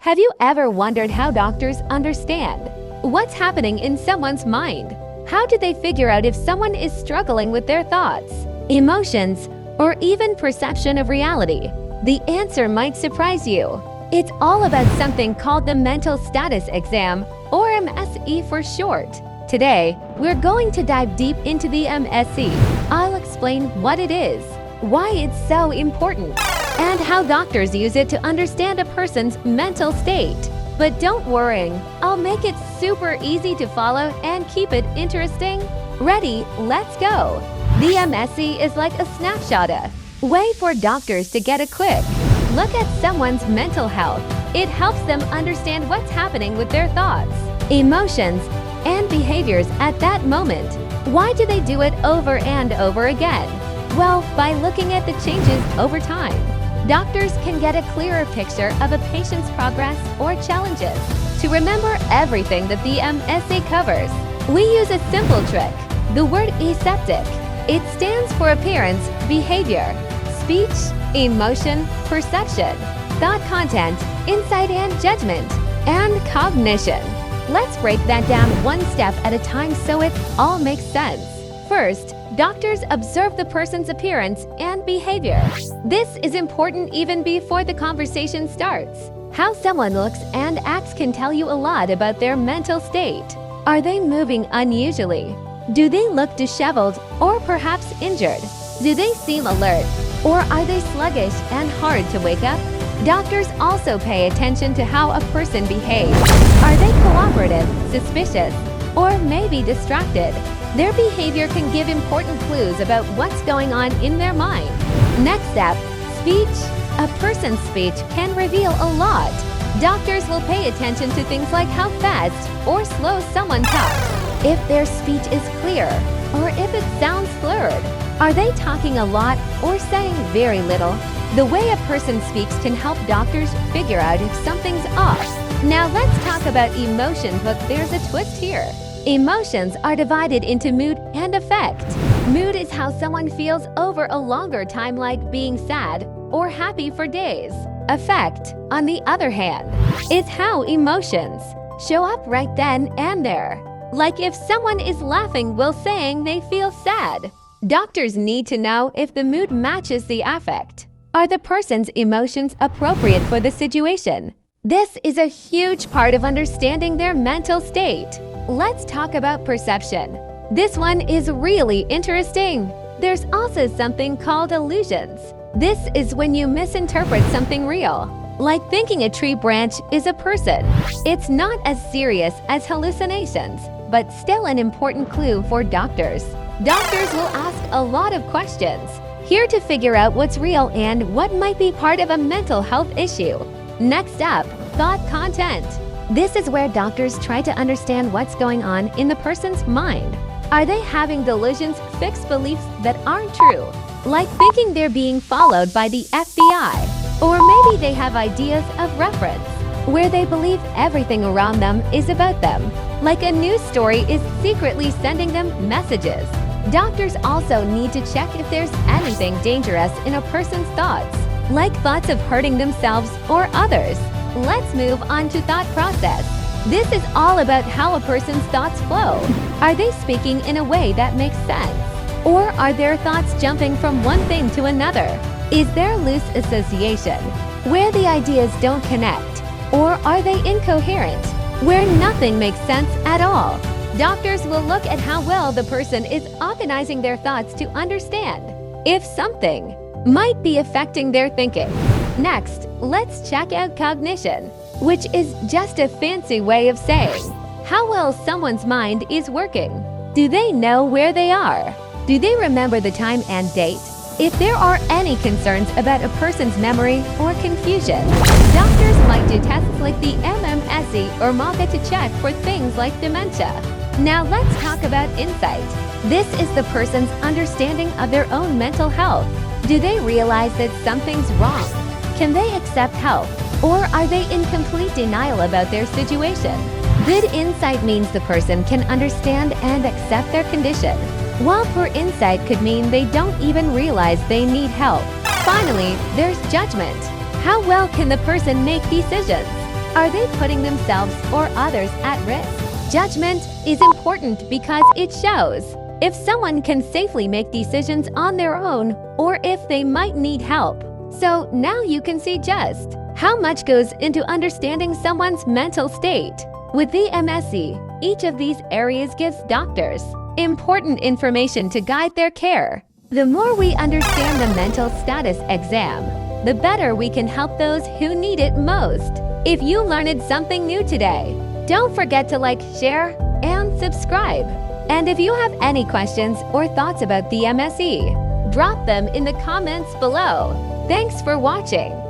Have you ever wondered how doctors understand what's happening in someone's mind? How do they figure out if someone is struggling with their thoughts, emotions, or even perception of reality? The answer might surprise you. It's all about something called the Mental Status Exam, or MSE for short. Today, we're going to dive deep into the MSE. I'll explain what it is, why it's so important, and how doctors use it to understand a person's mental state. But don't worry, I'll make it super easy to follow and keep it interesting. Ready? Let's go! The MSE is like a snapshot, a way for doctors to get a quick look at someone's mental health. It helps them understand what's happening with their thoughts, emotions, and behaviors at that moment. Why do they do it over and over again? Well, by looking at the changes over time. Doctors can get a clearer picture of a patient's progress or challenges. To remember everything that the MSE covers, we use a simple trick, the word aseptic. It stands for appearance, behavior, speech, emotion, perception, thought content, insight and judgment, and cognition. Let's break that down one step at a time so it all makes sense. First, doctors observe the person's appearance and behavior. This is important even before the conversation starts. How someone looks and acts can tell you a lot about their mental state. Are they moving unusually? Do they look disheveled or perhaps injured? Do they seem alert, or are they sluggish and hard to wake up? Doctors also pay attention to how a person behaves. Are they cooperative, suspicious, or maybe distracted? Their behavior can give important clues about what's going on in their mind. Next step, speech. A person's speech can reveal a lot. Doctors will pay attention to things like how fast or slow someone talks, if their speech is clear, or if it sounds slurred. Are they talking a lot or saying very little? The way a person speaks can help doctors figure out if something's off. Now let's talk about emotions, but there's a twist here. Emotions are divided into mood and affect. Mood is how someone feels over a longer time, like being sad or happy for days. Affect, on the other hand, is how emotions show up right then and there. Like if someone is laughing while saying they feel sad. Doctors need to know if the mood matches the affect. Are the person's emotions appropriate for the situation? This is a huge part of understanding their mental state. Let's talk about perception. This one is really interesting. There's also something called illusions. This is when you misinterpret something real, like thinking a tree branch is a person. It's not as serious as hallucinations, but still an important clue for doctors. Doctors will ask a lot of questions, here to figure out what's real and what might be part of a mental health issue. Next up, thought content. This is where doctors try to understand what's going on in the person's mind. Are they having delusions, fixed beliefs that aren't true, like thinking they're being followed by the FBI? Or maybe they have ideas of reference, where they believe everything around them is about them, like a news story is secretly sending them messages. Doctors also need to check if there's anything dangerous in a person's thoughts, like thoughts of hurting themselves or others. Let's move on to thought process. This is all about how a person's thoughts flow. Are they speaking in a way that makes sense? Or are their thoughts jumping from one thing to another? Is there loose association, where the ideas don't connect? Or are they incoherent, where nothing makes sense at all? Doctors will look at how well the person is organizing their thoughts to understand if something might be affecting their thinking. Next, let's check out cognition, which is just a fancy way of saying how well someone's mind is working. Do they know where they are? Do they remember the time and date? If there are any concerns about a person's memory or confusion, doctors might do tests like the MMSE or MACA to check for things like dementia. Now let's talk about insight. This is the person's understanding of their own mental health. Do they realize that something's wrong? Can they accept help? Or are they in complete denial about their situation? Good insight means the person can understand and accept their condition, while poor insight could mean they don't even realize they need help. Finally, there's judgment. How well can the person make decisions? Are they putting themselves or others at risk? Judgment is important because it shows if someone can safely make decisions on their own or if they might need help. So now you can see just how much goes into understanding someone's mental state. With the MSE, each of these areas gives doctors important information to guide their care. The more we understand the mental status exam, the better we can help those who need it most. If you learned something new today, don't forget to like, share, and subscribe. And if you have any questions or thoughts about the MSE, drop them in the comments below. Thanks for watching.